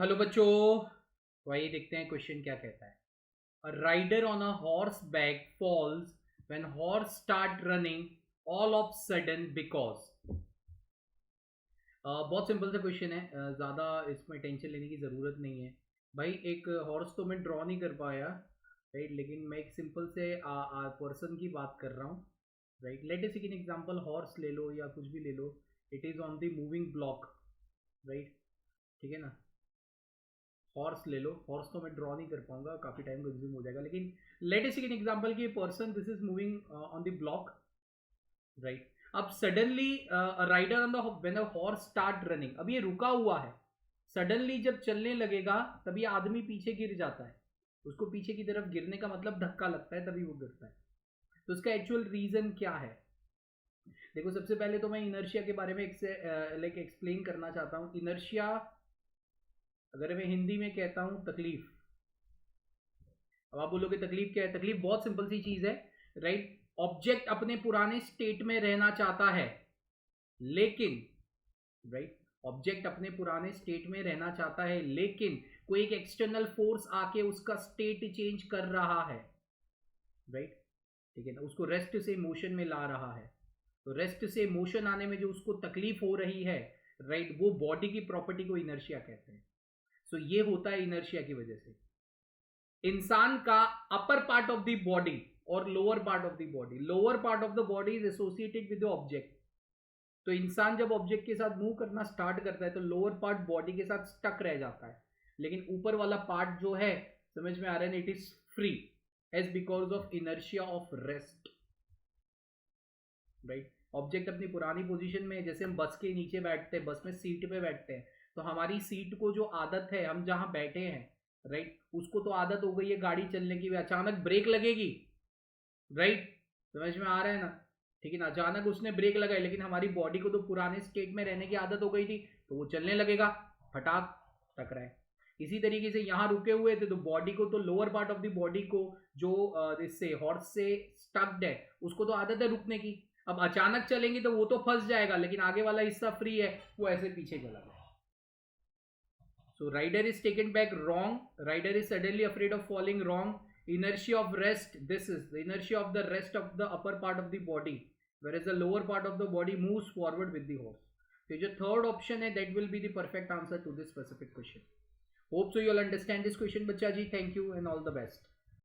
Hello बच्चों, वही देखते हैं क्वेश्चन क्या कहता है। A rider on a horse back falls when horse start running all of sudden because. बहुत सिंपल सा क्वेश्चन है, ज़्यादा इसमें टेंशन लेने की ज़रूरत नहीं है भाई। एक हॉर्स तो मैं ड्रॉ नहीं कर पाया, राइट, लेकिन मैं एक सिंपल से पर्सन की बात कर रहा हूँ, right. Let us take an example, horse ले लो या कुछ भी ले लो, it is on the moving block, right, ठीक है ना। हॉर्स ले लो, हॉर्स तो मैं ड्रॉ नहीं कर पाऊंगा, काफी टाइम कंज्यूम हो जाएगा, लेकिन let us take an example कि person this is moving on the block, right. अब suddenly rider on the when a horse start running, अब ये रुका हुआ है, सडनली जब चलने लगेगा तभी आदमी पीछे गिर जाता है। उसको पीछे की तरफ गिरने का मतलब धक्का लगता है, तभी वो गिरता है। तो उसका एक्चुअल रीजन क्या है? देखो, सबसे पहले तो मैं इनर्शिया के बारे में एक्सप्लेन करना चाहता हूँ। इनर्शिया अगर मैं हिंदी में कहता हूं तकलीफ, अब आप बोलोगे तकलीफ क्या है? तकलीफ बहुत सिंपल सी चीज है, राइट। ऑब्जेक्ट अपने पुराने स्टेट में रहना चाहता है, लेकिन, राइट, ऑब्जेक्ट अपने पुराने स्टेट में रहना चाहता है लेकिन कोई एक एक्सटर्नल फोर्स आके उसका स्टेट चेंज कर रहा है, राइट, ठीक है ना। उसको रेस्ट से मोशन में ला रहा है। तो रेस्ट से मोशन आने में जो उसको तकलीफ हो रही है, राइट, वो बॉडी की प्रॉपर्टी को इनर्शिया कहते हैं। सो ये होता है इनर्शिया की वजह से। इंसान का upper part of the body और lower part of the body, lower part of the body is associated with the object. तो इंसान जब ऑब्जेक्ट के साथ मूव करना स्टार्ट करता है तो लोअर पार्ट बॉडी के साथ स्टक रह जाता है, लेकिन ऊपर वाला पार्ट जो है, समझ में आ रहा है, it is free as because of inertia of rest, right. Object अपनी पुरानी पोजीशन में, जैसे हम बस के नीचे बैठते हैं, बस में सीट पे बैठते हैं, तो हमारी सीट को जो आदत है, हम जहां बैठे हैं, राइट, उसको तो आदत हो गई है गाड़ी चलने की, अचानक ब्रेक लगेगी, राइट, समझ में आ रहा है ना, ठीक है ना। अचानक उसने ब्रेक लगाई, लेकिन हमारी बॉडी को तो पुराने स्टेट में रहने की आदत हो गई थी, तो वो चलने लगेगा, फटाक टकराए। इसी तरीके से यहाँ रुके हुए थे, तो बॉडी को तो, lower part of the body को जो इससे हॉर्स से स्टक्ड है, उसको तो आदत है रुकने की। अब अचानक चलेंगे तो वो तो फंस जाएगा, लेकिन आगे वाला हिस्सा फ्री है, वो ऐसे पीछे चला गया। So rider is taken back wrong. Rider is suddenly afraid of falling wrong. Inertia of rest. This is the inertia of the rest of the upper part of the body, whereas the lower part of the body moves forward with the horse. So the third option है, that will be the perfect answer to this specific question. Hope so you'll understand this question, बच्चा जी. Thank you and all the best.